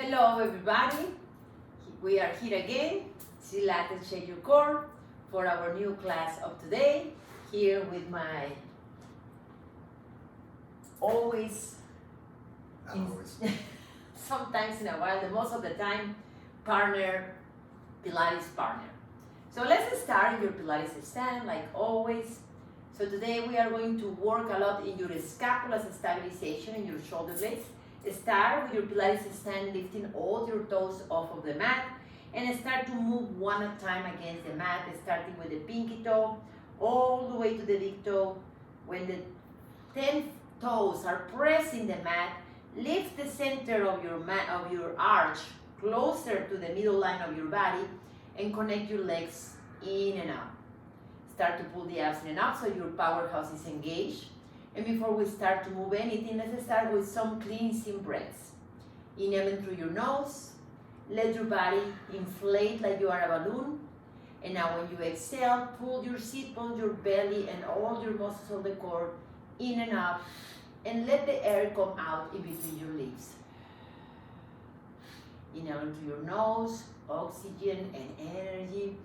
Hello everybody, we are here again, Labastida-Shapiro for our new class of today, here with my sometimes in a while, the most of the time, Pilates partner. So let's start in your Pilates stand like always. So today we are going to work a lot in your scapula stabilization in your shoulder blades. Start with your Pilates stand, lifting all your toes off of the mat and start to move one at a time against the mat, starting with the pinky toe all the way to the big toe. When the 10 toes are pressing the mat, lift the center of your arch closer to the middle line of your body and connect your legs in and out. Start to pull the abs in and out so your powerhouse is engaged. And before we start to move anything, let's start with some cleansing breaths. Inhaling through your nose, let your body inflate like you are a balloon. And now when you exhale, pull your sit bones, your belly, and all your muscles of the core in and up, and let the air come out in between your lips. Inhaling through your nose, oxygen and energy,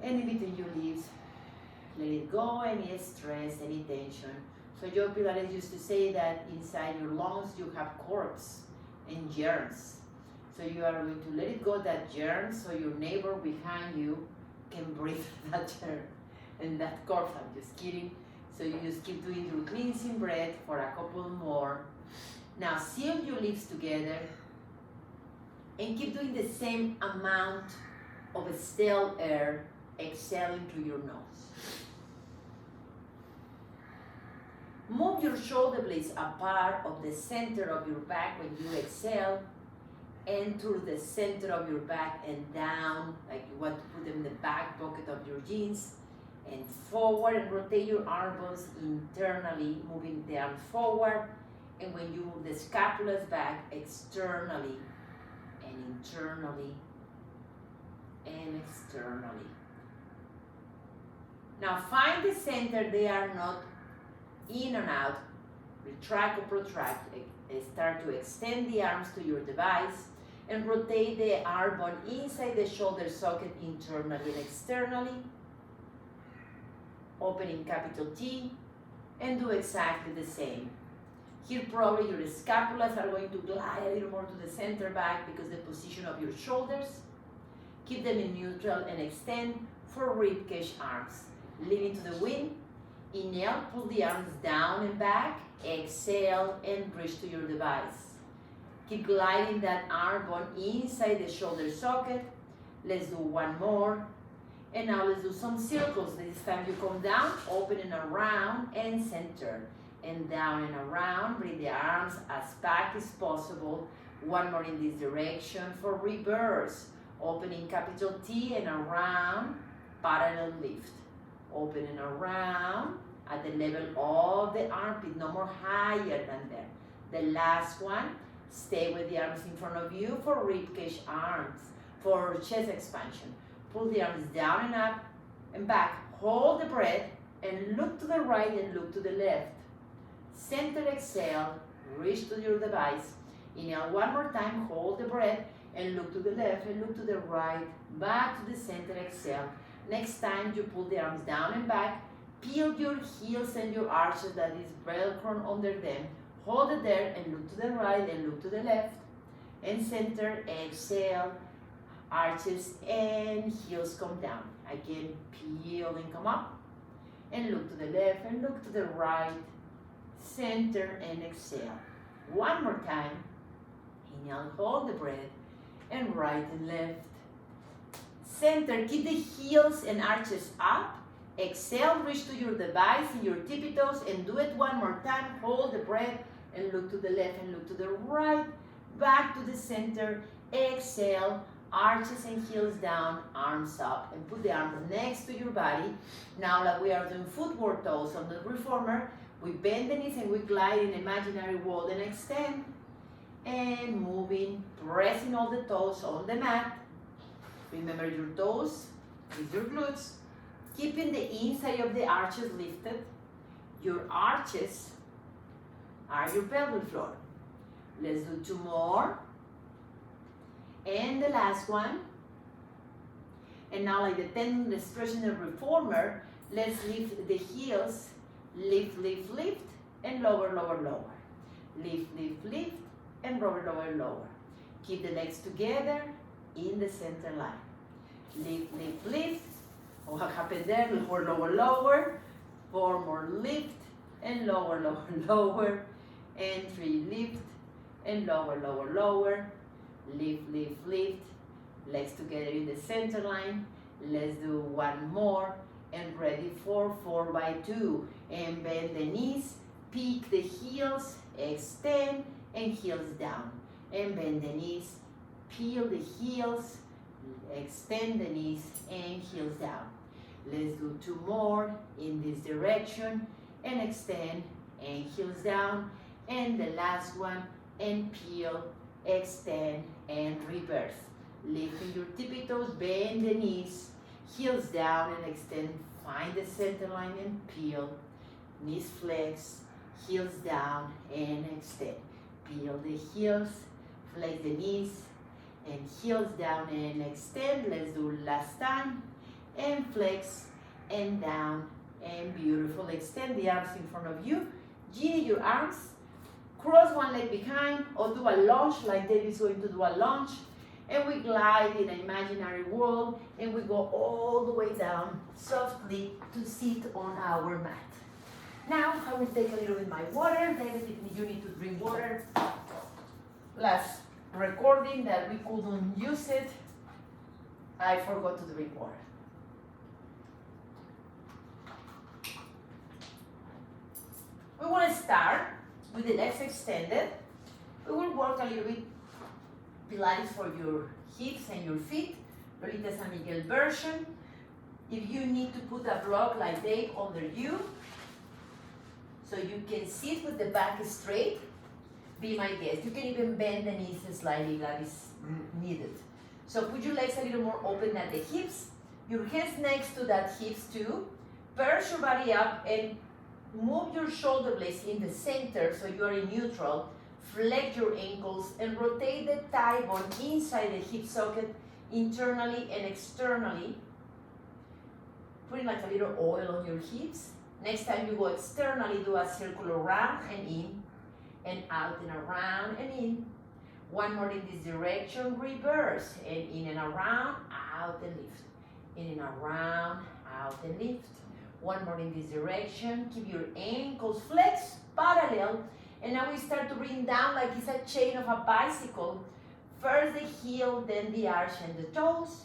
and in between your lips, let it go, any stress, any tension. So Joe Pilates used to say that inside your lungs you have corpse and germs. So you are going to let it go, that germ, so your neighbor behind you can breathe that germ and that corpse. I'm just kidding. So you just keep doing your cleansing breath for a couple more. Now seal your lips together and keep doing the same amount of stale air, exhaling through your nose. Move your shoulder blades apart of the center of your back when you exhale, and through the center of your back and down, like you want to put them in the back pocket of your jeans, and forward, and rotate your arm bones internally, moving the arms forward, and when you move the scapulas back externally and internally and externally. Now find the center. They are not in and out, retract or protract. Start to extend the arms to your device and rotate the arm bone inside the shoulder socket internally and externally. Opening capital T and do exactly the same. Here probably your scapulas are going to glide a little more to the center back because the position of your shoulders. Keep them in neutral and extend for ribcage arms. Leaning to the wind. Inhale, pull the arms down and back. Exhale and reach to your device. Keep gliding that arm bone inside the shoulder socket. Let's do one more. And now let's do some circles. This time you come down, open and around and center. And down and around. Bring the arms as back as possible. One more in this direction for reverse. Opening capital T and around. Parallel lift. Open and around at the level of the armpit, no more higher than there. The last one, stay with the arms in front of you for ribcage arms, for chest expansion. Pull the arms down and up and back. Hold the breath and look to the right and look to the left. Center exhale, reach to your device. Inhale one more time, hold the breath and look to the left and look to the right, back to the center exhale. Next time you pull the arms down and back, peel your heels and your arches that is velcro under them. Hold it there and look to the right and look to the left. And center, exhale, arches and heels come down. Again, peel and come up. And look to the left and look to the right. Center and exhale. One more time. Inhale, hold the breath. And right and left. Center, keep the heels and arches up. Exhale, reach to your device in your tippy toes and do it one more time. Hold the breath and look to the left and look to the right. Back to the center. Exhale, arches and heels down, arms up, and put the arms next to your body. Now like we are doing footward toes on the reformer, we bend the knees and we glide in imaginary wall and extend. And moving, pressing all the toes on the mat. Remember your toes is your glutes. Keeping the inside of the arches lifted. Your arches are your pelvic floor. Let's do two more. And the last one. And now like the 10 expression of reformer, let's lift the heels, lift, lift, lift, and lower, lower, lower. Lift, lift, lift, and lower, lower, lower. Keep the legs together in the center line. Lift, lift, lift. What happened there? Lower, lower, lower. 4 more lift, and lower, lower, lower. And 3 lift, and lower, lower, lower. Lift, lift, lift. Legs together in the center line. Let's do 1 more. And ready for 4 by 2. And bend the knees, peek the heels, extend, and heels down. And bend the knees, peel the heels, extend the knees, and heels down. Let's do 2 more in this direction, and extend, and heels down. And the last one, and peel, extend, and reverse. Lifting your tippy toes, bend the knees, heels down and extend. Find the center line and peel. Knees flex, heels down and extend. Peel the heels, flex the knees, and heels down and extend. Let's do last time. And flex and down and beautiful. Extend the arms in front of you. Genie your arms. Cross one leg behind or do a lunge like David's going to do a lunge. And we glide in an imaginary world and we go all the way down softly to sit on our mat. Now I will take a little bit of my water. David, if you need to drink water. Last recording that we couldn't use it, I forgot to drink water. We want to start with the legs extended. We will work a little bit Pilates for your hips and your feet, Lolita San Miguel version. If you need to put a block like Dave under you, so you can sit with the back straight, be my guest. You can even bend the knees slightly, that is needed. So put your legs a little more open than the hips, your hands next to that hips too. Perch your body up and move your shoulder blades in the center so you are in neutral. Flex your ankles and rotate the thigh bone inside the hip socket internally and externally. Putting like a little oil on your hips. Next time you go externally, do a circle around and in, and out and around and in. 1 more in this direction, reverse, and in and around, out and lift. In and around, out and lift. 1 more in this direction, keep your ankles flexed, parallel. And now we start to bring down like it's a chain of a bicycle. First the heel, then the arch and the toes.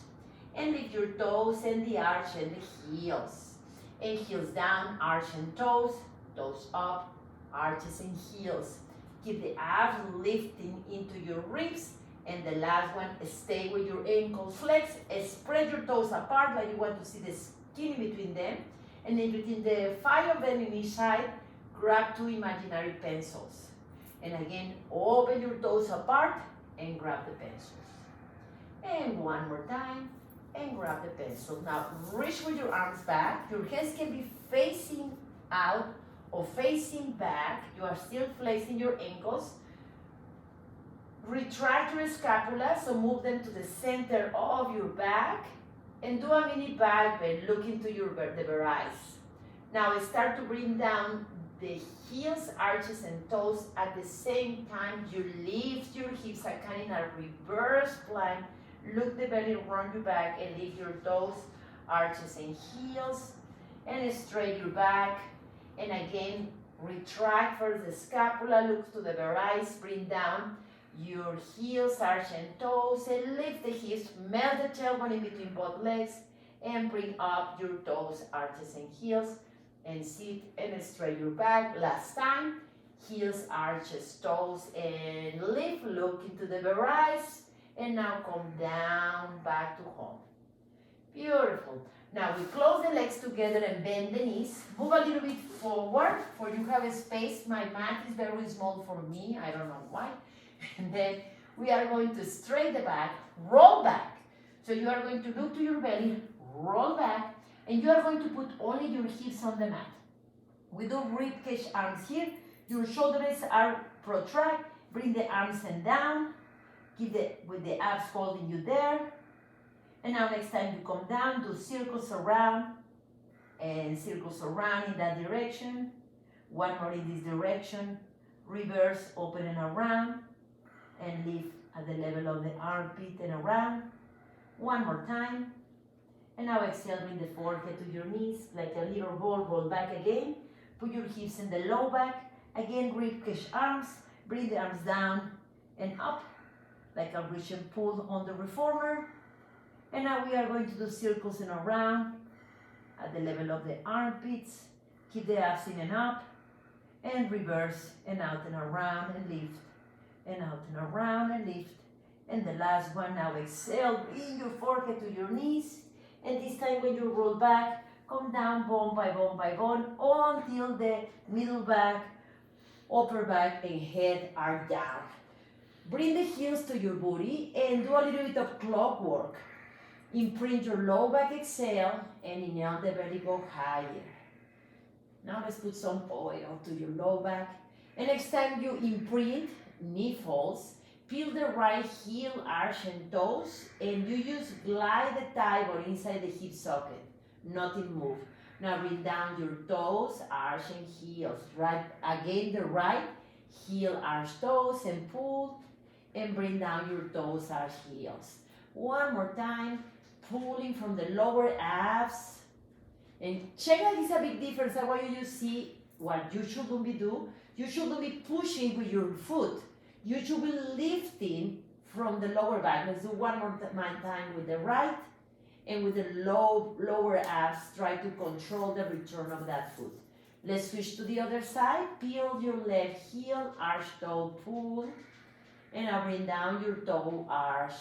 And lift your toes and the arch and the heels. And heels down, arch and toes, toes up, arches and heels. Keep the abs lifting into your ribs. And the last one, stay with your ankles flexed. Spread your toes apart like you want to see the skin in between them. And then between the 5 of them in each side, grab 2 imaginary pencils. And again, open your toes apart and grab the pencils. And 1 more time, and grab the pencil. Now, reach with your arms back. Your hands can be facing out or facing back. You are still flexing your ankles. Retract your scapula, so move them to the center of your back. And do a mini back bend, look into your vertebrae. Now, start to bring down the heels, arches, and toes at the same time. You lift your hips, kind in a reverse plank. Look the belly around your back and lift your toes, arches, and heels. And straight your back. And again, retract for the scapula, look to the vertebrae, bring down your heels, arch, and toes, and lift the hips, melt the tailbone in between both legs, and bring up your toes, arches, and heels. And sit and straight your back. Last time, heels, arches, toes, and lift. Look into the vertebrae. And now come down back to home. Beautiful. Now we close the legs together and bend the knees. Move a little bit forward for you have a space. My mat is very small for me. I don't know why. And then we are going to straight the back, roll back. So you are going to look to your belly, roll back. And you are going to put only your hips on the mat. We do ribcage arms here. Your shoulders are protract. Bring the arms and down. with the abs holding you there. And now next time you come down, do circles around and circles around in that direction. One more in this direction. Reverse, open and around. And lift at the level of the armpit and around. One more time. And now exhale, bring the forehead to your knees like a little ball, roll back again. Put your hips in the low back. Again, ribcage arms. Bring the arms down and up like a reach and pull on the reformer. And now we are going to do circles and around at the level of the armpits. Keep the abs in and up. And reverse and out and around and lift. And out and around and lift. And the last one, now exhale, bring your forehead to your knees. And this time when you roll back, come down bone by bone by bone until the middle back, upper back, and head are down. Bring the heels to your booty and do a little bit of clockwork. Imprint your low back exhale and inhale the belly go higher. Now let's put some oil to your low back. And next time you imprint knee folds, peel the right heel, arch and toes, and you use glide the thigh bone inside the hip socket. Nothing move. Now bring down your toes, arch and heels. Right again, the right heel, arch, toes, and pull, and bring down your toes, arch, heels. One more time, pulling from the lower abs. And check that it's a big difference. I want you to see what you shouldn't be do. You shouldn't be pushing with your foot. You should be lifting from the lower back. Let's do one more time with the right. And with the lower abs, try to control the return of that foot. Let's switch to the other side. Peel your left heel, arch, toe, pull. And now bring down your toe, arch,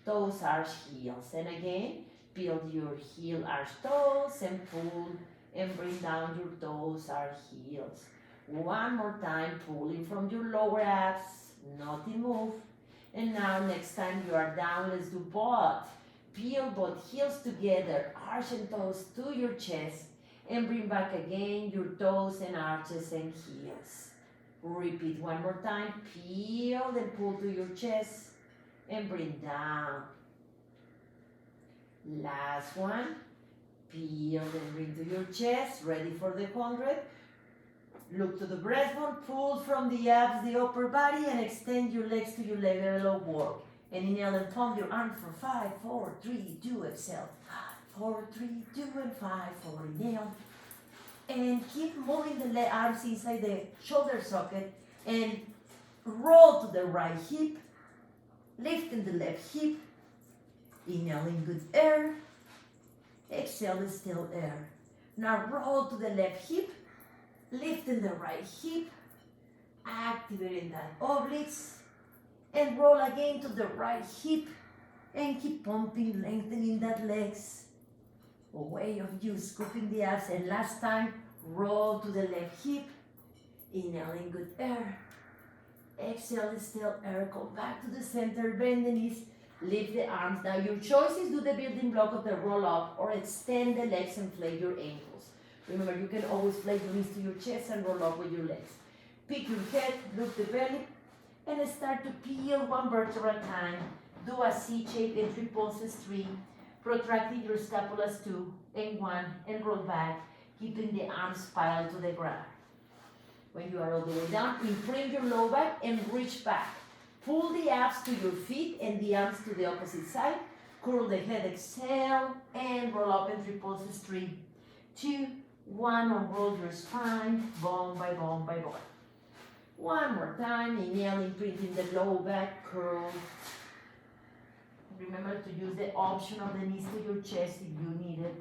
toes, arch, heels. And again, peel your heel, arch, toes, and pull. And bring down your toes, arch, heels. One more time, pulling from your lower abs. Nothing move. And now next time you are down, let's do both. Peel both heels together, arch and toes to your chest, and bring back again your toes and arches and heels. Repeat one more time. Peel and pull to your chest and bring down. Last one. Peel and bring to your chest. Ready for the 100. Look to the breastbone, pull from the abs, the upper body, and extend your legs to your level of work. And inhale and pump your arms for 5, 4, 3, 2, exhale. 5, 4, 3, 2, and 5, 4, inhale. And keep moving the arms inside the shoulder socket and roll to the right hip, lifting the left hip, inhaling good air, exhale still air. Now roll to the left hip, lifting the right hip, activating that obliques, and roll again to the right hip, and keep pumping, lengthening that legs. A way of you scooping the abs, and last time, roll to the left hip, inhaling good air, exhale still air, come back to the center, bend the knees, lift the arms. Now your choice is do the building block of the roll up or extend the legs and flex your ankles. Remember, you can always flex your knees to your chest and roll up with your legs. Pick your head, look the belly, and start to peel one vertebra at a time. Do a C shape in 3 pulses, 3. Protracting your scapulas 2 and 1, and roll back, keeping the arms parallel to the ground. When you are all the way down, imprint your low back and reach back. Pull the abs to your feet and the arms to the opposite side. Curl the head, exhale, and roll up in 3 pulses, 3, 2, 1, unroll your spine, bone by bone by bone. One more time, inhale, imprinting the low back, curl. Remember to use the option of the knees to your chest if you need it.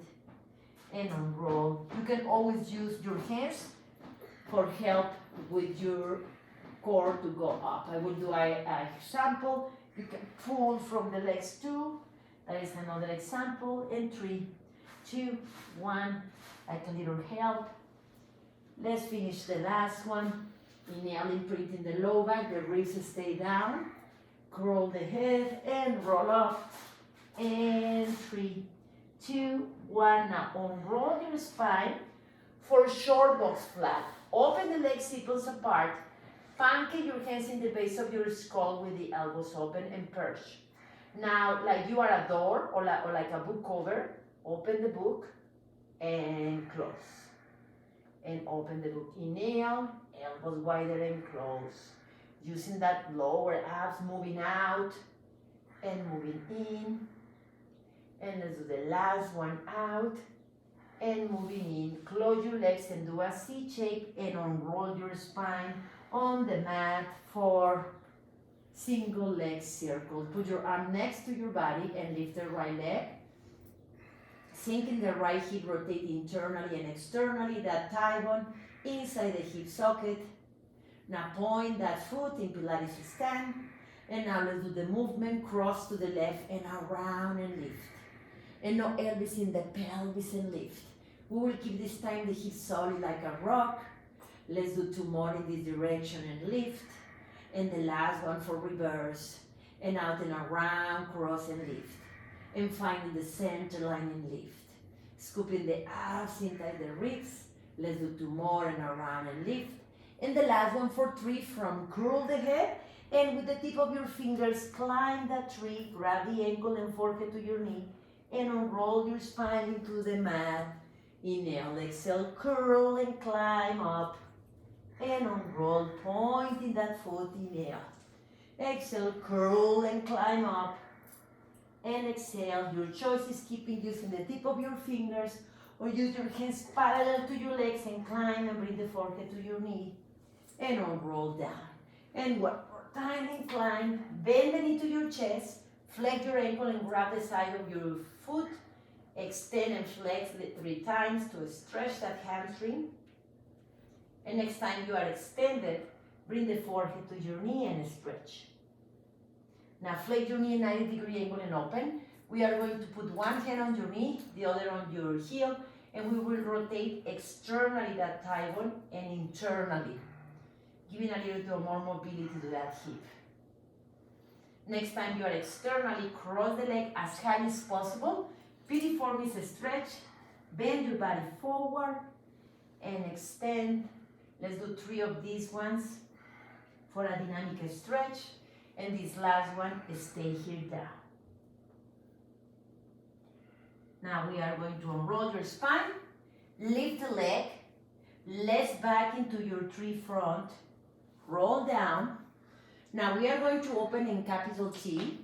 And unroll. You can always use your hands for help with your core to go up. I will do an example. You can pull from the legs 2. That is another example. And 3, 2, 1. Like a little help. Let's finish the last one. Inhale, imprinting the low back, the ribs stay down. Curl the head and roll up. And 3, 2, 1. Now unroll your spine for short box flat. Open the legs, hips apart. Pancake your hands in the base of your skull with the elbows open and perch. Now, like you are a door or like a book cover, open the book and close. And open the book. Inhale, elbows wider and close. Using that lower abs, moving out and moving in. And let's do the last one out and moving in. Close your legs and do a C shape and unroll your spine on the mat for single leg circle. Put your arm next to your body and lift the right leg. Sinking the right hip, rotate internally and externally, that thigh bone inside the hip socket. Now point that foot in Pilates stand. And now let's do the movement, cross to the left and around and lift. And no elbows in the pelvis and lift. We will keep this time the hips solid like a rock. Let's do 2 more in this direction and lift. And the last one for reverse. And out and around, cross and lift. And finding the center line and lift. Scooping the abs inside the ribs. Let's do 2 more and around and lift. And the last one for 3 from curl the head. And with the tip of your fingers, climb that tree. Grab the ankle and forehead to your knee. And unroll your spine into the mat. Inhale, exhale, curl and climb up. And unroll, pointing that foot, inhale. Exhale, curl and climb up. And exhale, your choice is keeping using the tip of your fingers or use your hands parallel to your legs and climb and bring the forehead to your knee. And unroll down. And one more time and climb, bend the knee to your chest. Flex your ankle and grab the side of your foot. Extend and flex 3 times to stretch that hamstring. And next time you are extended, bring the forehead to your knee and stretch. Now flex your knee 90-degree angle and open. We are going to put one hand on your knee, the other on your heel, and we will rotate externally that thigh bone and internally, giving a little bit more mobility to that hip. Next time you are externally, cross the leg as high as possible. Piriformis stretch, bend your body forward and extend. Let's do 3 of these ones for a dynamic stretch. And this last one, stay here down. Now we are going to unroll your spine, lift the leg, legs back into your tree front, roll down. Now we are going to open in capital T,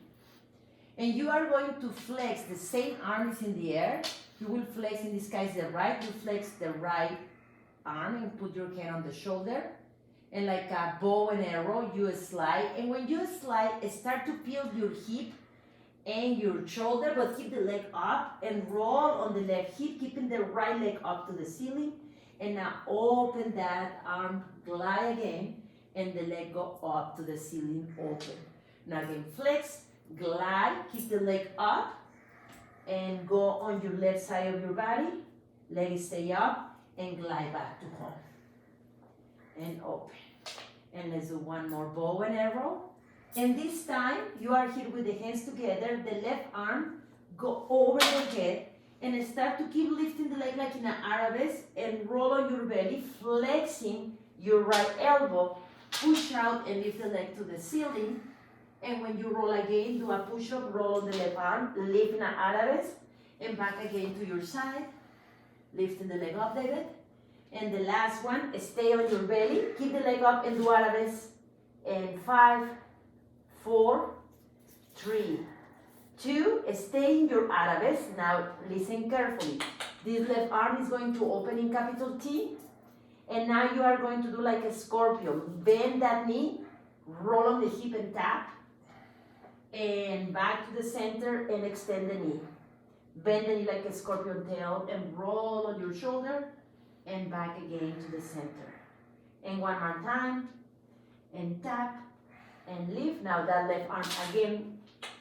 and you are going to flex the same arm is in the air. You will flex, in this case the right, you flex the right arm and put your hand on the shoulder. And like a bow and arrow, you slide. And when you slide, start to peel your hip and your shoulder, but keep the leg up and roll on the left hip, keeping the right leg up to the ceiling. And now open that arm, glide again, and the leg go up to the ceiling, open. Now again, flex, glide, keep the leg up, and go on your left side of your body. Leg stay up, and glide back to home. And open. And let's do one more bow and arrow. And this time, you are here with the hands together. The left arm, go over the head, and start to keep lifting the leg like in an arabesque, and roll on your belly, flexing your right elbow. Push out and lift the leg to the ceiling. And when you roll again, do a push-up, roll on the left arm, lift in an arabesque, and back again to your side. Lifting the leg up, David. And the last one, stay on your belly, keep the leg up and do arabesque. And 5, 4, 3, 2, stay in your arabesque. Now listen carefully. This left arm is going to open in capital T. And now you are going to do like a scorpion. Bend that knee, roll on the hip and tap. And back to the center and extend the knee. Bend the knee like a scorpion tail and roll on your shoulder. And back again to the center. And one more time. And tap and lift. Now that left arm again,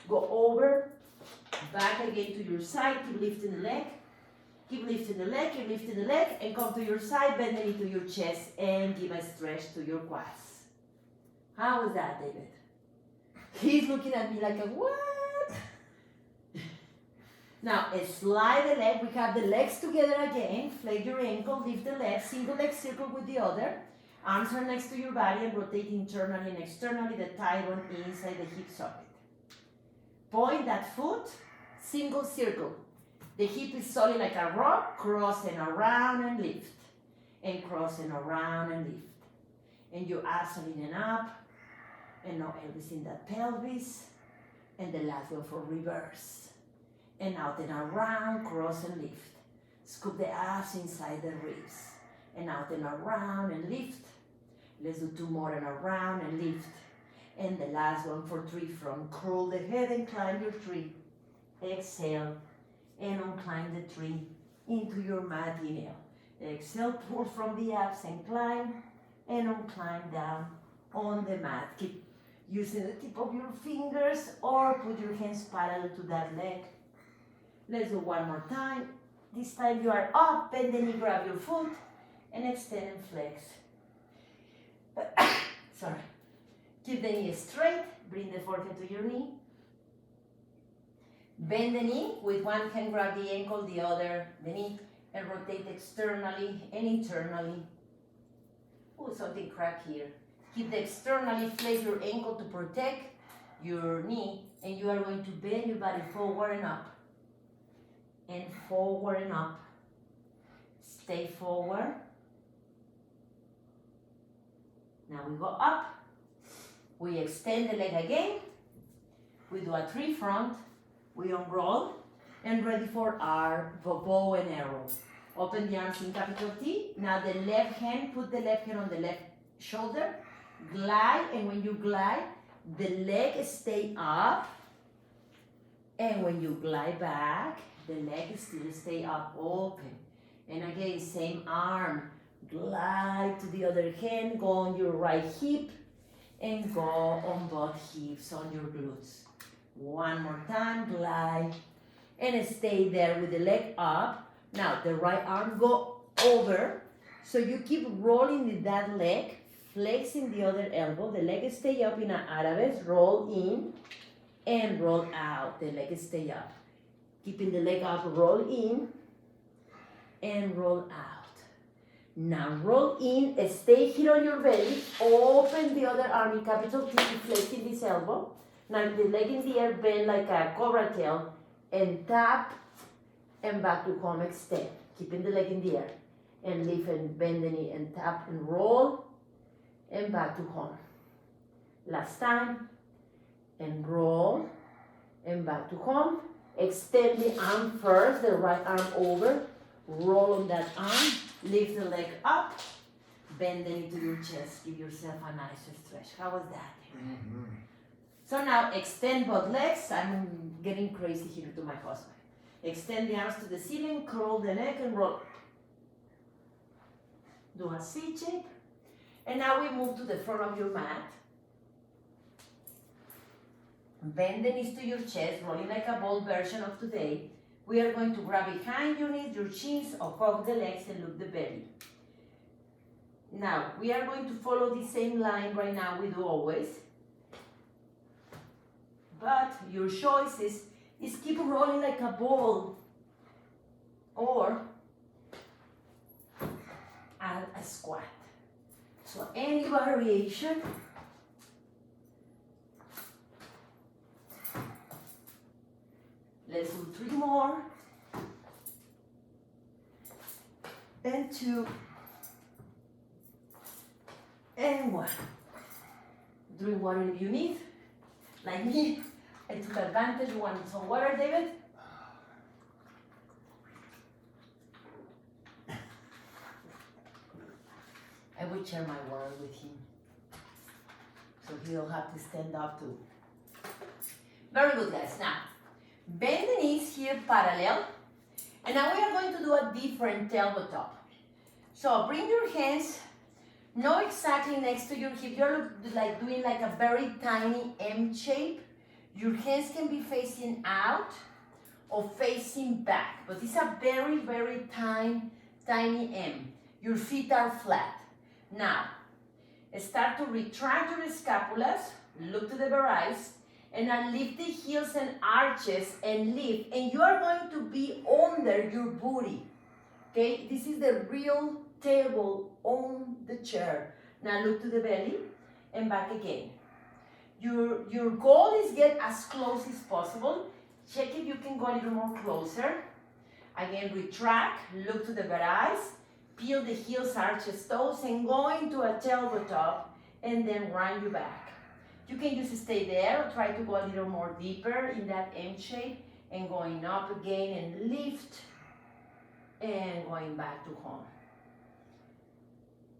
go over. Back again to your side. Keep lifting the leg. Keep lifting the leg, keep lifting the leg, and come to your side, bend the knee to your chest, and give a stretch to your quads. How was that, David? He's looking at me like, what? Now, slide the leg. We have the legs together again. Flex your ankle, lift the leg, single leg circle with the other. Arms are next to your body and rotate internally and externally, the tight one inside the hip socket. Point that foot, single circle. The hip is solid like a rock, cross and around and lift. And cross and around and lift. And your abs are in and up. And now elbows in that pelvis. And the last one for reverse. And out and around, cross and lift. Scoop the abs inside the ribs. And out and around and lift. Let's do 2 more and around and lift. And the last one for tree from. Curl the head and climb your tree. Exhale and unclimb the tree into your mat. Inhale. Exhale, pull from the abs and climb and unclimb down on the mat. Keep using the tip of your fingers or put your hands parallel to that leg. Let's do 1 more time. This time you are up, bend the knee, grab your foot and extend and flex. Sorry. Keep the knee straight, bring the forehead to your knee. Bend the knee, with one hand grab the ankle, the other the knee, and rotate externally and internally. Oh, something cracked here. Keep the externally, flex your ankle to protect your knee, and you are going to bend your body forward and up. And forward and up. Stay forward. Now we go up. We extend the leg again. We do a tree front. We unroll and ready for our bow and arrow. Open the arms in capital T. Now the left hand, put the left hand on the left shoulder. Glide, and when you glide, the leg stay up. And when you glide back, the leg still stay up, open. And again, same arm. Glide to the other hand, go on your right hip, and go on both hips, on your glutes. 1 more time, glide, and stay there with the leg up. Now, the right arm go over, so you keep rolling with that leg, flexing the other elbow, the leg stay up in an Arabesque, roll in, and roll out, the leg stay up. Keeping the leg up, roll in, and roll out. Now roll in, stay here on your belly, open the other arm in capital T, flexing this elbow. Now the leg in the air, bend like a cobra tail, and tap, and back to home, extend. Keeping the leg in the air, and lift and bend the knee, and tap and roll, and back to home. Last time, and roll, and back to home. Extend the arm first, the right arm over, roll on that arm, lift the leg up, bend the knee to your chest, give yourself a nice stretch. How was that? Mm-hmm. So now extend both legs. I'm getting crazy here to my husband. Extend the arms to the ceiling, curl the neck and roll. Do a C shape. And now we move to the front of your mat. Bend the knees to your chest, rolling like a bold version of today. We are going to grab behind your knees, your chins, or hug the legs and look the belly. Now, we are going to follow the same line right now we do always. But your choice is keep rolling like a ball or add a squat. So any variation. Let's do 3 more. And 2. And 1. Drink water if you need. Like me, I took advantage. You want some water, David? I will share my water with him. So he'll have to stand up too. Very good, guys. Now, bend the knees here parallel. And now we are going to do a different tabletop. So bring your hands not exactly next to your hip. You're like doing like a very tiny M shape. Your hands can be facing out or facing back. But it's a very, very tiny M. Your feet are flat. Now, start to retract your scapulas. Look to the varais. And now lift the heels and arches and lift. And you are going to be under your booty. Okay? This is the real table on the chair. Now look to the belly and back again. Your goal is get as close as possible. Check if you can go a little more closer. Again, retract, look to the bare eyes, peel the heels, arches, toes, and go into a tabletop, and then round you back. You can just stay there or try to go a little more deeper in that M shape, and going up again and lift, and going back to home.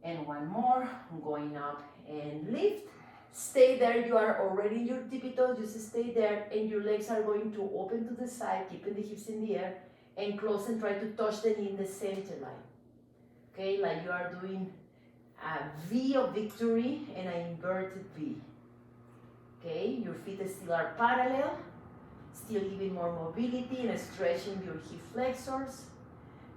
And one more, going up and lift. Stay there, you are already in your tippy toes, just stay there, and your legs are going to open to the side, keeping the hips in the air, and close and try to touch the knee in the center line. Okay, like you are doing a V of victory and an inverted V. Okay, your feet still are parallel, still giving more mobility and stretching your hip flexors.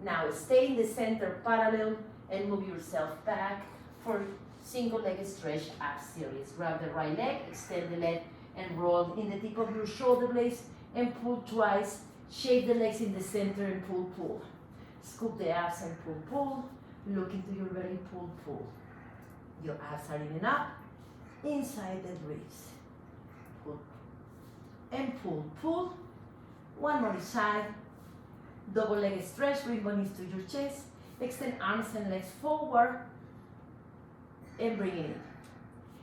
Now stay in the center parallel and move yourself back for single leg stretch up series. Grab the right leg, extend the leg, and roll in the tip of your shoulder blades and pull twice. Shape the legs in the center and pull, pull. Scoop the abs and pull, pull. Look into your belly, pull, pull. Your abs are in and up, inside the ribs. Pull and pull, pull. One more side. Double leg stretch, bring one knees to your chest. Extend arms and legs forward and bring it in.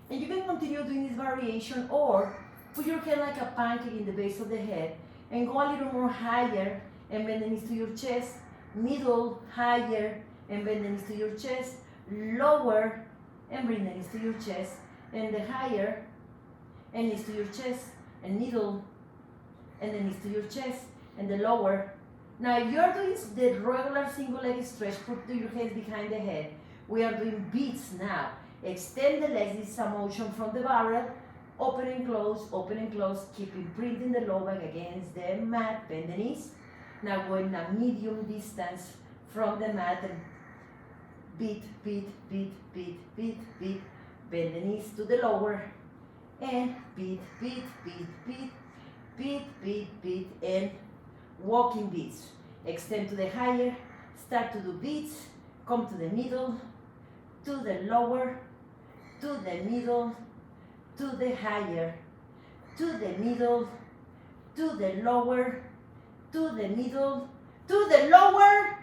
And you can continue doing this variation, or put your head like a pancake in the base of the head and go a little more higher and bend the knees to your chest, middle, higher, and bend the knees to your chest, lower, and bring the knees to your chest, and the higher, and knees to your chest, and middle, and the knees to your chest, and the lower. Now you're doing the regular single leg stretch, put your hands behind the head. We are doing beats now. Extend the legs, this is a motion from the barrel, open and close, keep imprinting the low back against the mat, bend the knees. Now go in a medium distance from the mat and beat, beat, beat, beat, beat, beat, bend the knees to the lower, and beat, beat, beat, beat, beat, beat, beat, and walking beats. Extend to the higher, start to do beats, come to the middle, to the lower, to the middle, to the higher, to the middle, to the lower, to the middle, to the lower,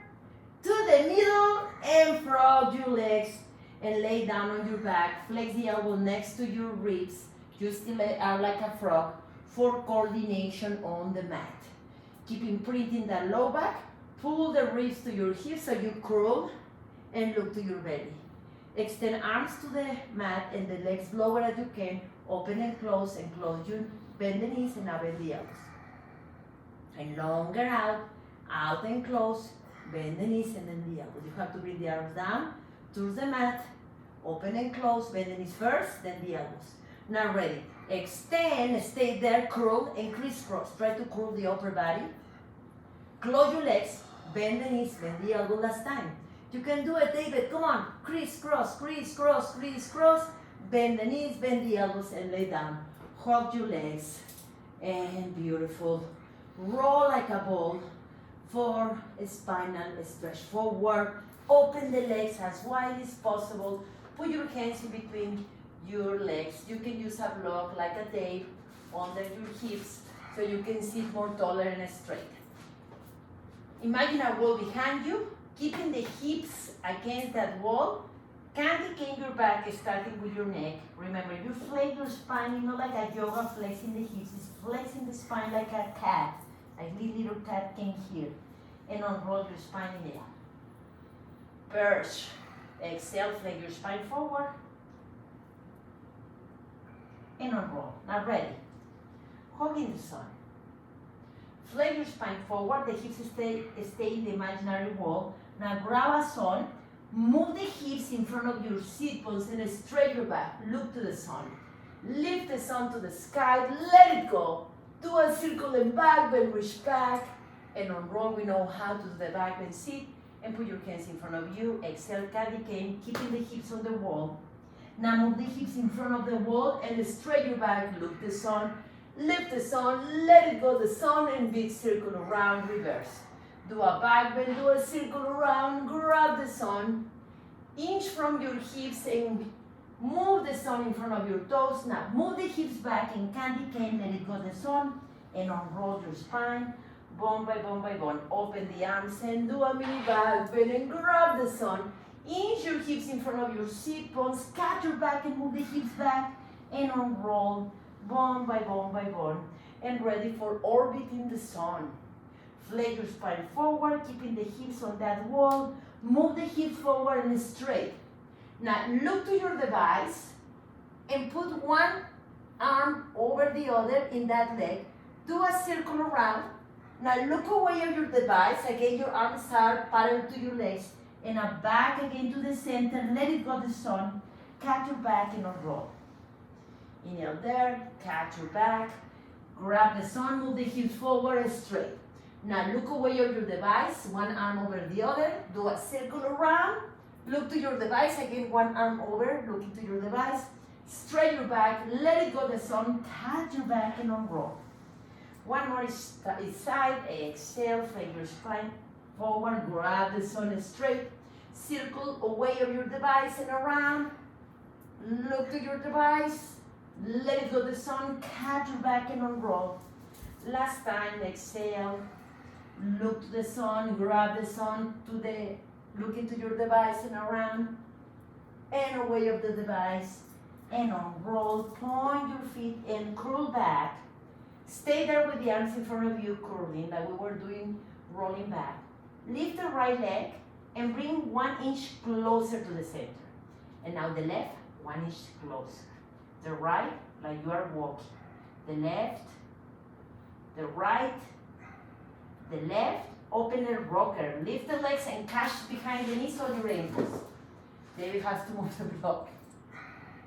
to the middle, and frog your legs and lay down on your back. Flex the elbow next to your ribs. You still are like a frog for coordination on the mat. Keep imprinting that low back. Pull the ribs to your hips so you curl and look to your belly. Extend arms to the mat and the legs lower as you can. Open and close you. Bend the knees and now bend the elbows. And longer out and close. Bend the knees and then the elbows. You have to bring the arms down to the mat. Open and close. Bend the knees first, then the elbows. Now ready. Extend, stay there, curl and crisscross. Try to curl the upper body. Close your legs. Bend the knees, bend the elbow last time. You can do it, David. Come on. Crisscross, crisscross, crisscross. Bend the knees, bend the elbows, and lay down. Hug your legs. And beautiful. Roll like a ball for a spinal stretch. Forward. Open the legs as wide as possible. Put your hands in between your legs. You can use a block like a tape under your hips so you can sit more taller and straight. Imagine a wall behind you, keeping the hips against that wall. Candy cane your back, starting with your neck. Remember, you flex your spine, not like a yoga flexing the hips. It's flexing the spine like a cat. Like this little cat came here. And unroll your spine in the air. Perch. Exhale, flex your spine forward. And unroll. Now ready. Hugging the sun. Flex your spine forward, the hips stay in the imaginary wall. Now grab a sun, move the hips in front of your sit bones and straight your back. Look to the sun. Lift the sun to the sky, let it go. Do a circle and back bend, reach back. And unroll, we know how to do the back bend sit. And put your hands in front of you. Exhale, candy cane, keeping the hips on the wall. Now move the hips in front of the wall and straight your back, look the sun. Lift the sun, let it go the sun, and big circle around, reverse. Do a back bend, do a circle around, grab the sun. Inch from your hips and Move the sun in front of your toes. Now move the hips back and candy cane, let it go the sun, and unroll your spine. Bone by bone by bone. Open the arms and do a mini back bend and grab the sun. Inch your hips in front of your sit bones. Cut your back and move the hips back and unroll bone by bone by bone. And ready for orbiting the sun. Flex your spine forward, keeping the hips on that wall. Move the hips forward and straight. Now look to your device and put one arm over the other in that leg. Do a circle around. Now look away at your device. Again, your arms are parallel to your legs. And now back again to the center. Let it go the sun. Catch your back and unroll. Inhale there. Catch your back. Grab the sun. Move the hips forward straight. Now look away at your device. One arm over the other. Do a circle around. Look to your device. Again, one arm over. Look into your device. Straight your back. Let it go the sun. Catch your back and unroll. One more each side. Exhale, flex your spine forward. Grab the sun straight. Circle away of your device and around. Look to your device. Let it go the sun. Catch your back and unroll. Last time, exhale. Look to the sun. Grab the sun to the. Look into your device and around. And away of the device. And unroll. Point your feet and curl back. Stay there with the arms in front of you, curling, like we were doing, rolling back. Lift the right leg and bring 1 inch closer to the center. And now the left, 1 inch closer. The right, like you are walking. The left, the right, the left, open the rocker. Lift the legs and catch behind the knees or your ankles. Baby has to move the block.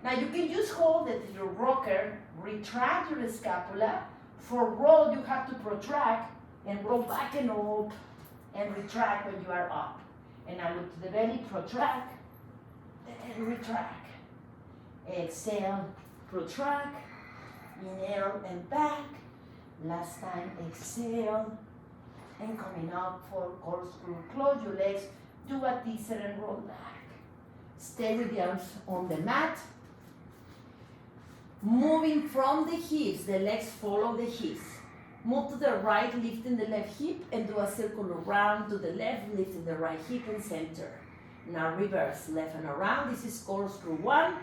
Now you can just hold it, your rocker, retract your scapula. For roll, you have to protract and roll back and up and retract when you are up. And now look to the belly, protract and retract. Exhale, protract, inhale and back. Last time, exhale and coming up for corkscrew. Close your legs, do a teaser and roll back. Stay with the arms on the mat. Moving from the hips, the legs follow the hips. Move to the right, lifting the left hip, and do a circle around to the left, lifting the right hip and center. Now reverse, left and around. This is corkscrew 1,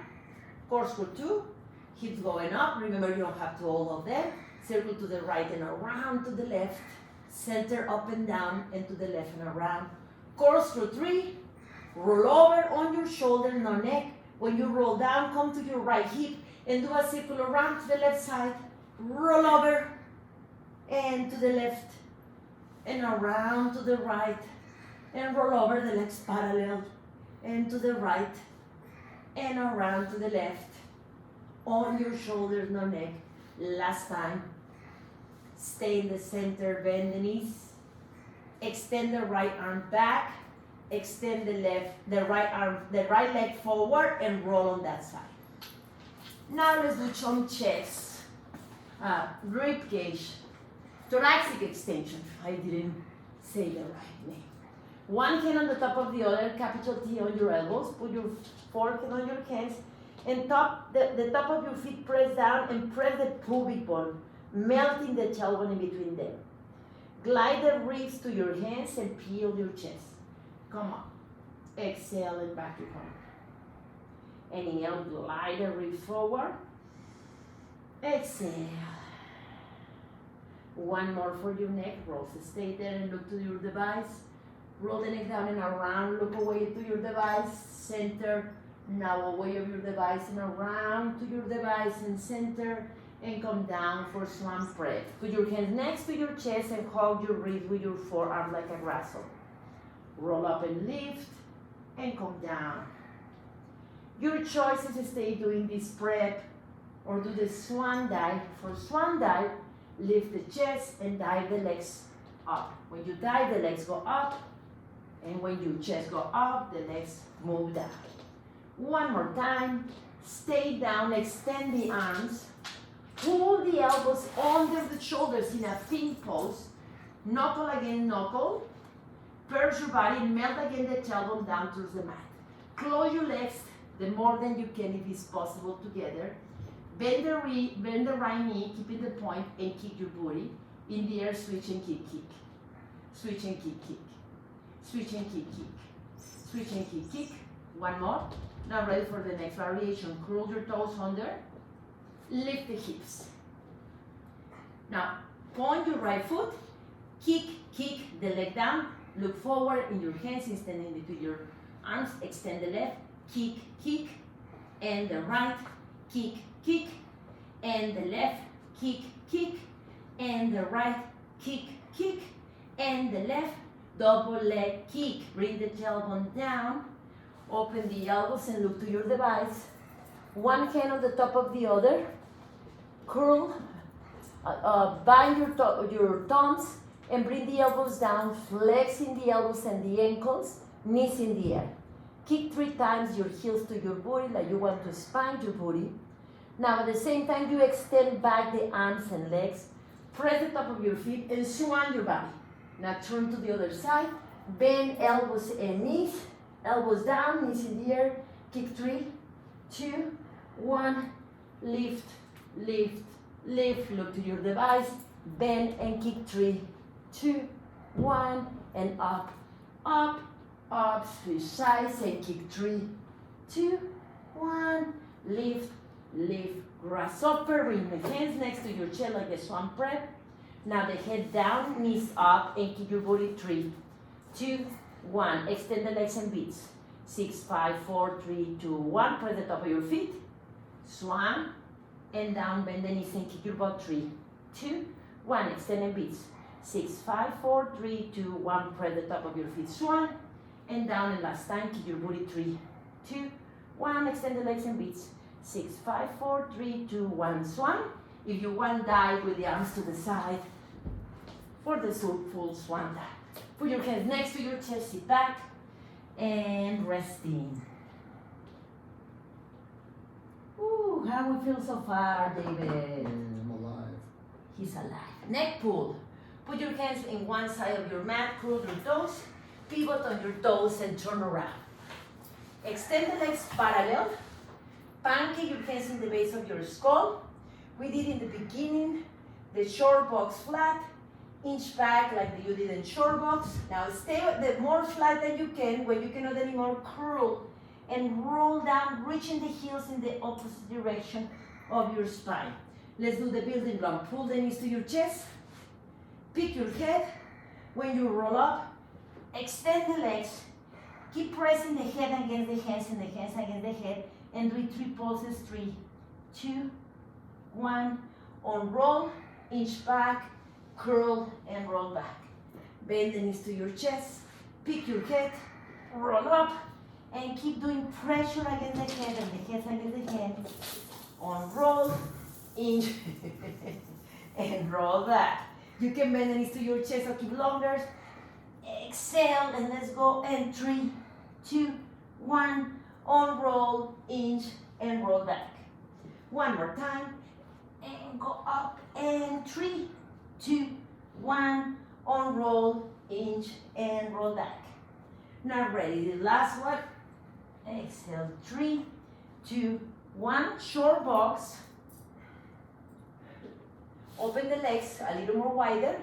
corkscrew 2, hips going up. Remember, you don't have to all of them. Circle to the right and around to the left, center up and down, and to the left and around. Corkscrew 3, roll over on your shoulder, no neck. When you roll down, come to your right hip, and do a circle around to the left side, roll over, and to the left, and around to the right, and roll over, the legs parallel, and to the right, and around to the left, on your shoulders, no neck. Last time, stay in the center, bend the knees, extend the right arm back, extend the right leg forward, and roll on that side. Now let's do some chest, rib cage, thoracic extension. I didn't say the right name. One hand on the top of the other, capital T on your elbows. Put your forehead on your hands, and the top of your feet press down and press the pubic bone, melting the tailbone in between them. Glide the ribs to your hands and peel your chest. Come on. Exhale and back to home. And inhale, glide the ribs forward. Exhale. One more for your neck. Roll. Stay there and look to your device. Roll the neck down and around. Look away to your device. Center. Now away of your device and around to your device and center. And come down for swan press. Put your hands next to your chest and hug your ribs with your forearm like a grasshopper. Roll up and lift and come down. Your choice is to stay doing this prep or do the swan dive. For swan dive, lift the chest and dive the legs up. When you dive, the legs go up, and when your chest go up, the legs move down. One more time. Stay down, extend the arms, pull the elbows under the shoulders in a fin pose. Knuckle again, knuckle. Purge your body, melt again the tailbone down towards the mat. Close your legs, the more than you can if it's possible together. Bend the right knee, keeping the point, and kick your booty. In the air, switch and kick, kick. Switch and kick, kick. Switch and kick, kick. Switch and kick, kick. One more. Now ready for the next variation. Curl your toes under. Lift the hips. Now, point your right foot. Kick, kick the leg down. Look forward in your hands, extending between your arms. Extend the left. Kick, kick. And the right. Kick, kick. And the left. Kick, kick. And the right. Kick, kick. And the left. Double leg kick. Bring the tailbone down. Open the elbows and look to your device. One hand on the top of the other. Curl. Bind your thumbs and bring the elbows down. Flexing the elbows and the ankles. Knees in the air. Kick 3 times your heels to your booty like you want to spank your booty. Now at the same time you extend back the arms and legs. Press the top of your feet and swan your body. Now turn to the other side. Bend elbows and knees. Elbows down, knees in the air. Kick 3, 2, 1. Lift, lift, lift. Look to your device. Bend and kick 3, 2, 1. And up, up, up. Switch sides and kick 3, 2, 1. Lift, lift. Grasshopper. Bring the hands next to your chest like a swan prep. Now the head down, knees up, and kick your booty. 3, 2, 1. Extend the legs and beats. 6, 5, 4, 3, 2, 1. Press the top of your feet. Swan and down. Bend the knees and kick your butt. 3, 2, 1. Extend and beats. 6, 5, 4, 3, 2, 1. Press the top of your feet. Swan and down. And last time, kick your booty. 3, 2, 1. Extend the legs and beats. 6, 5, 4, 3, 2, 1. Swan. If you want, dive with the arms to the side for the full swan dive. Put your hands next to your chest, sit back, and resting. Ooh, how we feel so far, David? I'm alive. He's alive. Neck pull. Put your hands in one side of your mat, curl your toes, pivot on your toes, and turn around. Extend the legs parallel. Pancake your hands in the base of your skull. We did in the beginning the short box flat. Inch back like you did in short box. Now stay the more flat than you can. When you cannot anymore, curl and roll down, reaching the heels in the opposite direction of your spine. Let's do the building block. Pull the knees to your chest. Pick your head. When you roll up, extend the legs. Keep pressing the head against the hands and the hands against the head. And do 3 pulses. 3, 2, 1. On roll, inch back. Curl and roll back. Bend the knees to your chest. Pick your head. Roll up. And keep doing pressure against the head and the head against the hand. On roll. Inch. And roll back. You can bend the knees to your chest or keep longer. Exhale and let's go. And 3, 2, 1. On roll. Inch. And roll back. One more time. And go up. And 3, 2, 1, on roll, inch, and roll back. Now ready, the last one. Exhale, 3, 2, 1, short box. Open the legs a little more wider.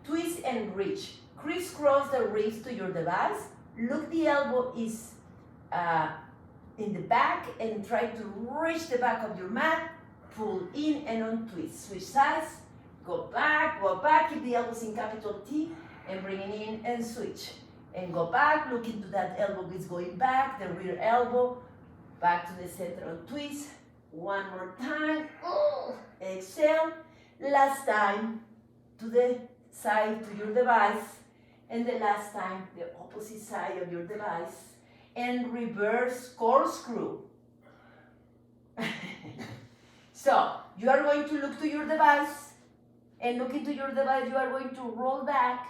Twist and reach. Crisscross the wrist to your device. Look, the elbow is in the back and try to reach the back of your mat. Pull in and untwist. Switch sides. Go back, keep the elbows in capital T, and bring it in and switch. And go back, look into that elbow is going back, the rear elbow, back to the center and twist. One more time, exhale. Last time, to the side, to your device. And the last time, the opposite side of your device. And reverse corkscrew. So, you are going to look to your device. And look into your device, you are going to roll back,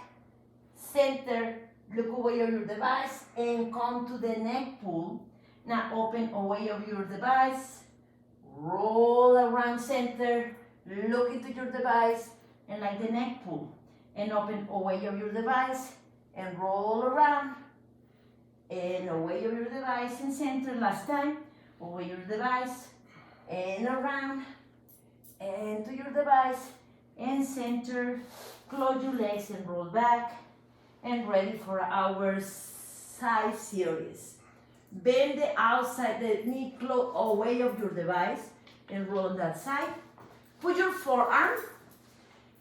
center, look away of your device, and come to the neck pull. Now open away of your device, roll around center, look into your device, and like the neck pull. And open away of your device, and roll around, and away of your device, and center. Last time, over your device, and around, and to your device, and center, close your legs and roll back, and ready for our side series. Bend the outside, the knee close away of your device, and roll on that side. Put your forearm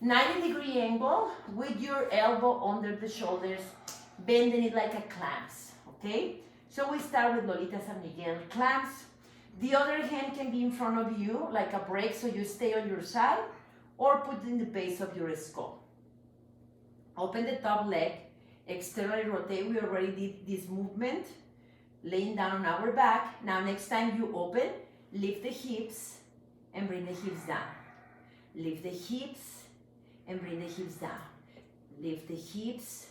90-degree angle with your elbow under the shoulders, bending it like a clamps, okay? So we start with Lolita San Miguel clamps. The other hand can be in front of you like a break so you stay on your side, or put it in the base of your skull. Open the top leg, externally rotate. We already did this movement, laying down on our back. Now next time you open, lift the hips and bring the hips down. Lift the hips and bring the hips down. Lift the hips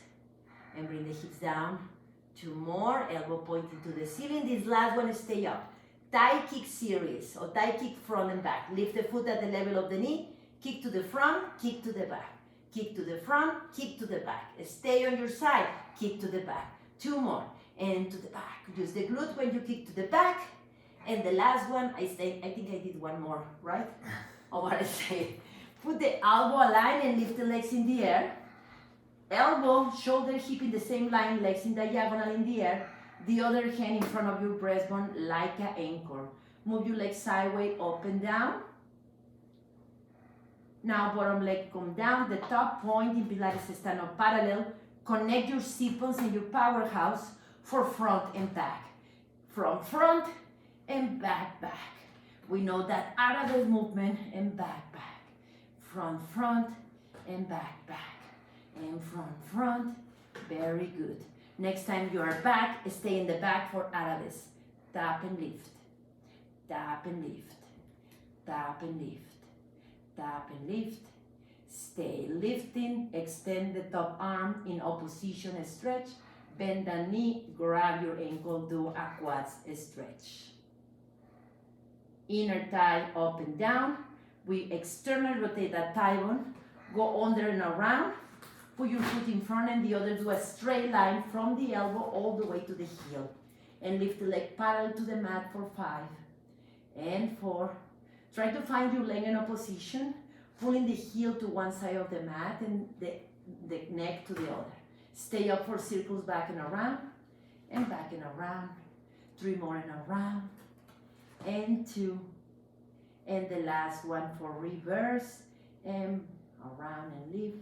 and bring the hips down. 2 more, elbow pointing to the ceiling. This last one, stay up. Thigh kick series, or thigh kick front and back. Lift the foot at the level of the knee, kick to the front, kick to the back. Kick to the front, kick to the back. Stay on your side, kick to the back. 2 more, and to the back. Use the glute when you kick to the back. And the last one, I think I did one more, right? Or what I say. Put the elbow aligned and lift the legs in the air. Elbow, shoulder, hip in the same line, legs in diagonal in the air. The other hand in front of your breastbone like an anchor. Move your legs sideways, up and down. Now bottom leg come down. The top point in Pilates stand up parallel. Connect your sit bones and your powerhouse for front and back. From front and back, back. We know that out of this movement and back, back. Front, front, and back, back. And front, front. Very good. Next time you are back, stay in the back for Arabes. Tap and lift. Tap and lift. Tap and lift. Tap and lift. Stay lifting. Extend the top arm in opposition stretch. Bend the knee, grab your ankle, do a quads stretch. Inner thigh up and down. We externally rotate that thigh bone. Go under and around. Put your foot in front and the other, do a straight line from the elbow all the way to the heel. And lift the leg parallel to the mat for 5 and 4. Try to find your leg in a position, pulling the heel to one side of the mat and the neck to the other. Stay up for circles back and around, and back and around. 3 more and around, and 2. And the last one for reverse, and around and lift.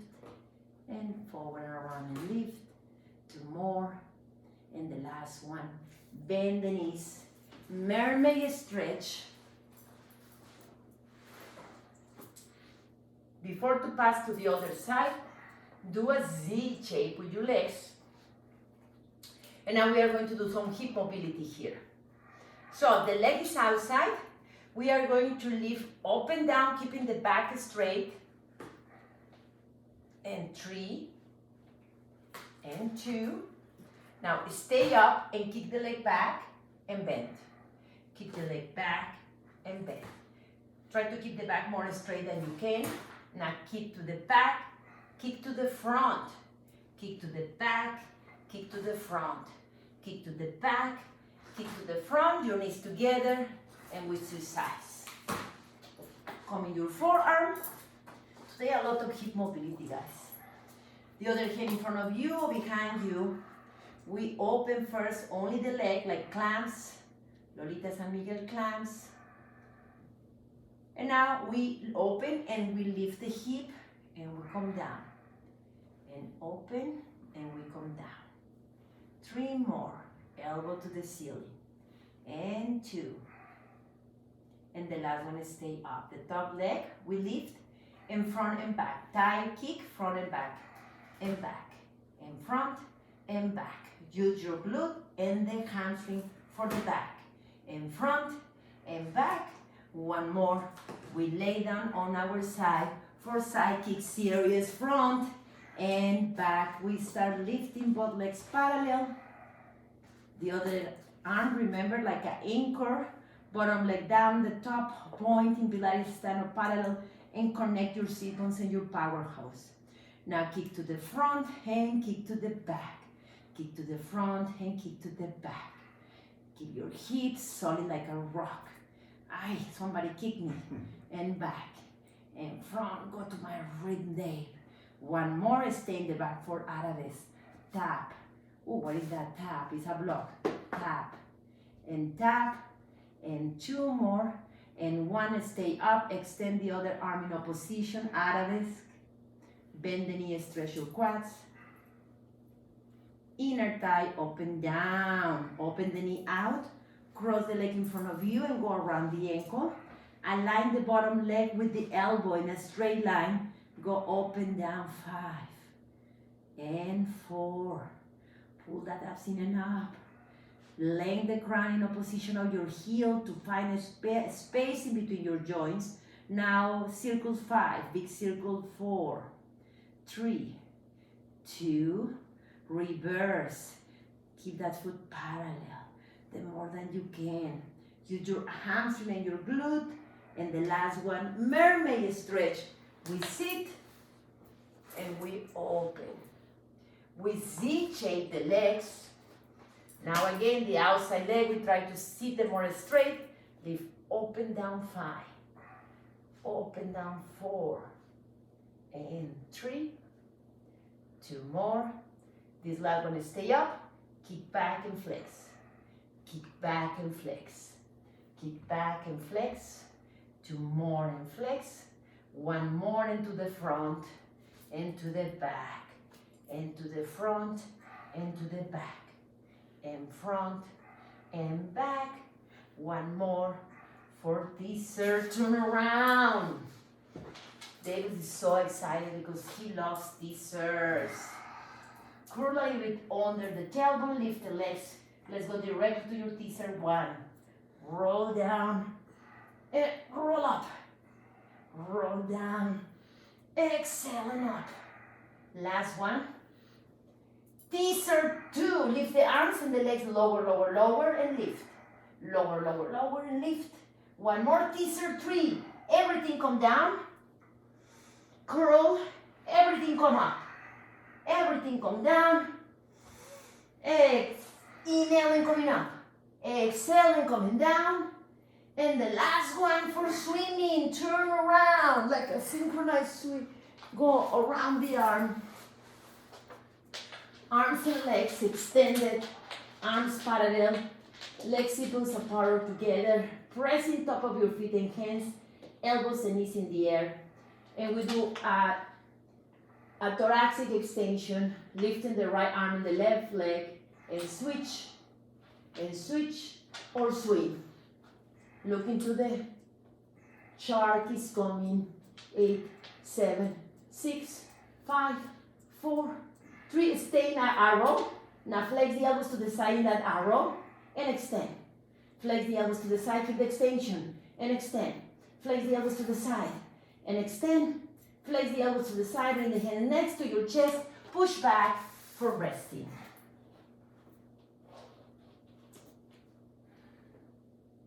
And forward and around and lift. 2 more. And the last one. Bend the knees. Mermaid stretch. Before to pass to the other side, do a Z shape with your legs. And now we are going to do some hip mobility here. So the leg is outside. We are going to lift up and down, keeping the back straight. And 3, and 2. Now stay up and kick the leg back and bend. Kick the leg back and bend. Try to keep the back more straight than you can. Now kick to the back, kick to the front. Kick to the back, kick to the front. Kick to the back, kick to the front, your knees together, and with 2 sides. Come in your forearm. Today a lot of hip mobility, guys. The other hand in front of you or behind you. We open first only the leg like clamps, Lolita San Miguel clamps. And now we open and we lift the hip and we come down. And open and we come down. 3 more, elbow to the ceiling. And 2. And the last one is stay up. The top leg, we lift and front and back. Thigh kick, front and back. And back. And front and back. Use your glute and the hamstring for the back. And front and back. 1 more. We lay down on our side for side kick series. Front and back. We start lifting both legs parallel. The other arm, remember, like an anchor. Bottom leg down, the top point in Pilates stand up parallel, and connect your sit bones and your powerhouse. Now kick to the front and kick to the back. Kick to the front and kick to the back. Keep your hips solid like a rock. Ay, somebody kick me. And back. And front, go to my rhythm, Dave. One more, stay in the back for Arabesque. Tap. Oh, what is that tap? It's a block. Tap. And tap. And two more. And one, stay up. Extend the other arm in opposition. Arabesque. Bend the knee, stretch your quads. Inner thigh, open down. Open the knee out. Cross the leg in front of you and go around the ankle. Align the bottom leg with the elbow in a straight line. Go up and down, 5 and 4. Pull that abs in and up. Lengthen the crown in opposition of your heel to find a space in between your joints. Now circle 5, big circle 4, 3, 2, reverse. Keep that foot parallel, the more than you can. Use your hamstring and your glute. And the last one, mermaid stretch. We sit and we open. We Z-shape the legs. Now again, the outside leg, we try to sit them more straight. Lift, open, down, 5. Open, down, 4. And 3. 2 more. This last one, stay up. Kick back and flex. Kick back and flex. Kick back and flex. 2 more and flex. 1 more into the front and to the back and to the front and to the back and front and back. 1 more for dessert. Turn around. David is so excited because he loves desserts. Curl a little bit under the tailbone, lift the legs. Let's go directly to your dessert. 1. Roll down. And roll up, roll down, exhale and up. Last one. Teaser 2, lift the arms and the legs, lower, lower, lower, and lift. Lower, lower, lower, and lift. 1 more, teaser 3. Everything come down, curl, everything come up. Everything come down, inhale and coming up. Exhale and coming down. And the last one for swimming, turn around like a synchronized swim. Go around the arm. Arms and legs extended, arms parallel, legs hips apart or together. Pressing top of your feet and hands, elbows and knees in the air. And we do a thoracic extension, lifting the right arm and the left leg, and switch, or swing. Look into the chart is coming. 8, 7, 6, 5, 4, 3. Stay in that arrow. Now flex the elbows to the side in that arrow and extend. Flex the elbows to the side, keep the extension and extend. Flex the elbows to the side and extend. Flex the elbows to the side, bring the hand next to your chest. Push back for resting.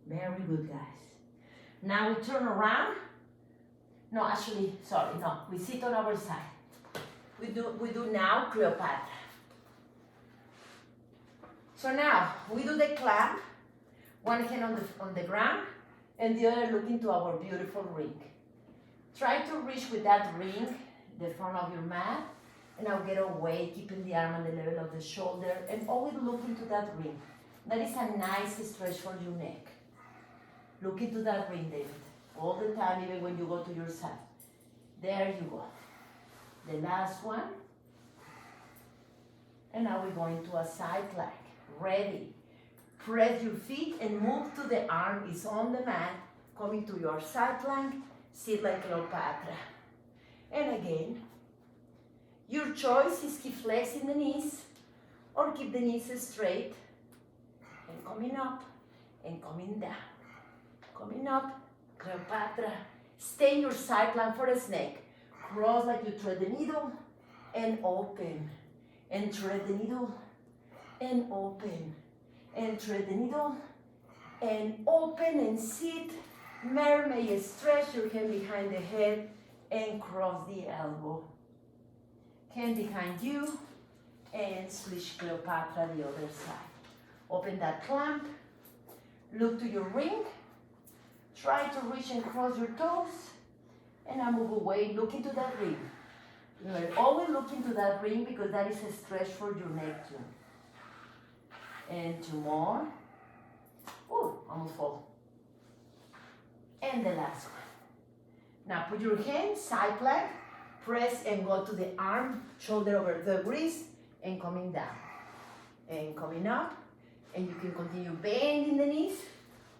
Very good, guys. Now we turn around. No, actually, sorry, no. We sit on our side. We do now Cleopatra. So now we do the clamp. One hand on the ground and the other looking to our beautiful ring. Try to reach with that ring the front of your mat, and now get away, keeping the arm on the level of the shoulder, and always look into that ring. That is a nice stretch for your neck. Look into that ring, David, all the time, even when you go to your side. There you go. The last one. And now we're going to a side plank. Ready. Press your feet and move to the arm is on the mat, coming to your side plank. Sit like Cleopatra. And again, your choice is keep flexing the knees or keep the knees straight and coming up and coming down. Coming up, Cleopatra. Stay in your side plank for a snake. Cross like you thread the needle and open. And thread the needle and open. And thread the needle and open and sit. Mermaid stretch your hand behind the head and cross the elbow. Hand behind you and switch Cleopatra the other side. Open that clamp Look to your ring. Try to reach and cross your toes. And now move away, look into that ring. You're always looking to that ring because that is a stretch for your neck too. And 2 more. Oh, almost fall. And the last one. Now put your hand, side plank, press and go to the arm, shoulder over the wrist, and coming down. And coming up. And you can continue bending the knees,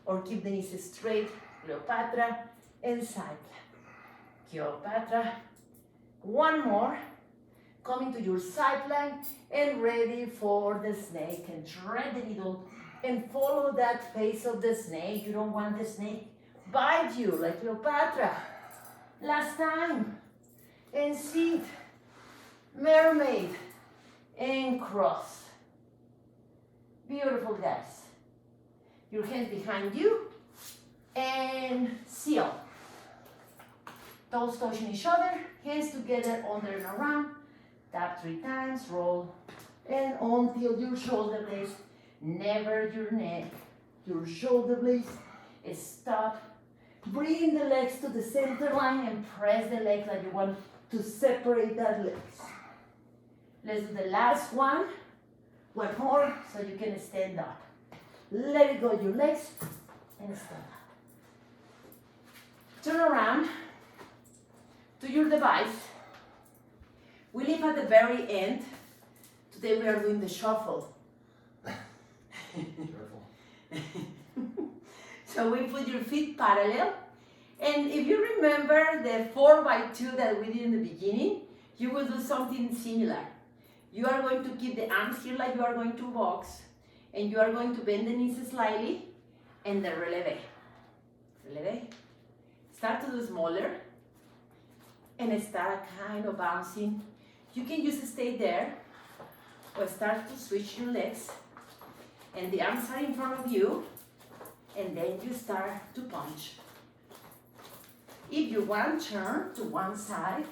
or keep the knees straight, Cleopatra, and side plank. Cleopatra. 1 more. Coming to your side plank, and ready for the snake. And thread the needle, and follow that face of the snake. You don't want the snake bite you like Cleopatra. Last time. And sit. Mermaid. And cross. Beautiful, guys. Your hands behind you. And seal. Toes touching each other. Hands together, under and around. Tap 3 times. Roll. And until your shoulder blades. Never your neck. Your shoulder blades. Stop. Bring the legs to the center line and press the legs like you want to separate that legs. Let's do the last one. 1 more so you can stand up. Let it go your legs and stand up. Turn around to your device. We leave at the very end. Today we are doing the shuffle. Careful. So we put your feet parallel. And if you remember the 4x2 that we did in the beginning, you will do something similar. You are going to keep the arms here like you are going to box. And you are going to bend the knees slightly. And the releve. Releve. Start to do smaller. And start kind of bouncing. You can just stay there. Or start to switch your legs. And the arms are in front of you. And then you start to punch. If you want, turn to one side.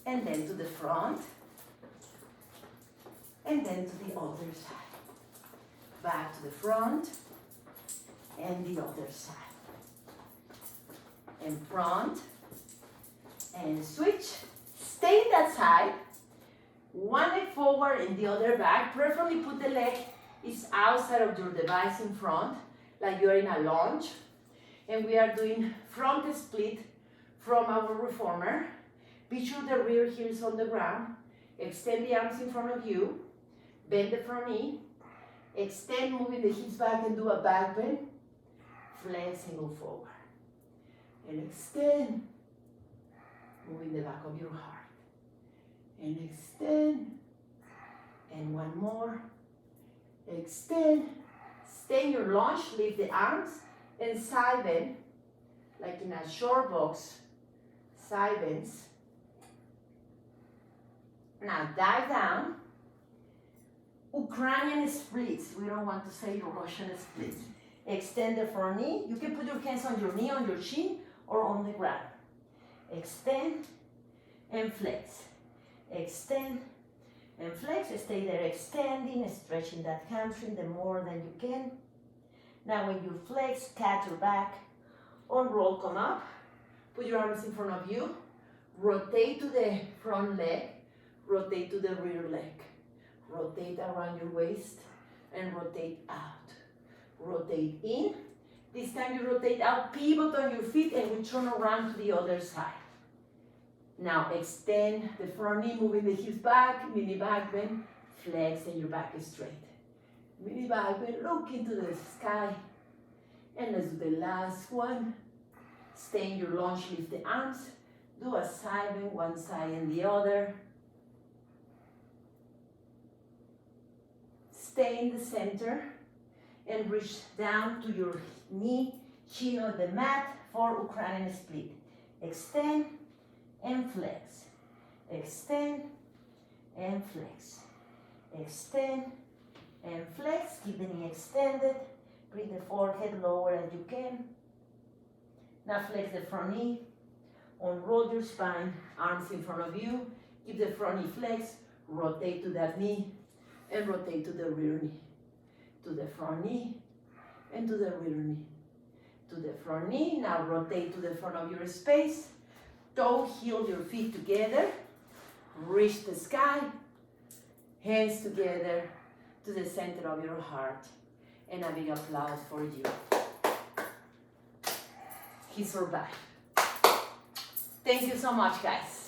And then to the front. And then to the other side. Back to the front. And the other side. And front. And switch. Stay that side. One leg forward and the other back. Preferably put the leg is outside of your device in front, like you are in a lunge. And we are doing front split from our reformer. Be sure the rear heel is on the ground. Extend the arms in front of you. Bend the front knee. Extend, moving the hips back and do a back bend. Flex and go forward. And extend, moving the back of your heart. And extend. And 1 more. Extend, stay in your lunge, lift the arms, and side bend, like in a short box, side bends. Now dive down, Ukrainian splits, we don't want to say Russian splits. Extend the front knee, you can put your hands on your knee, on your chin, or on the ground. Extend, and flex. Extend, and flex, stay there extending, stretching that hamstring the more than you can. Now when you flex, catch your back, unroll, come up, put your arms in front of you, rotate to the front leg, rotate to the rear leg, rotate around your waist, and rotate out. Rotate in, this time you rotate out, pivot on your feet, and we turn around to the other side. Now extend the front knee, moving the hips back, mini back bend, flex and your back is straight. Mini back bend, look into the sky. And let's do the last one. Stay in your lunge, lift the arms. Do a side bend, one side and the other. Stay in the center and reach down to your knee, chin on the mat for Ukrainian split. Extend and flex, extend and flex, extend and flex, keep the knee extended, bring the forehead lower as you can. Now flex the front knee, unroll your spine, arms in front of you, keep the front knee flexed, rotate to that knee, and rotate to the rear knee. to the front knee, and to the rear knee. To the front knee, now rotate to the front of your space. Toe heel your feet together. Reach the sky. Hands together to the center of your heart. And a big applause for you. He survived. Thank you so much, guys.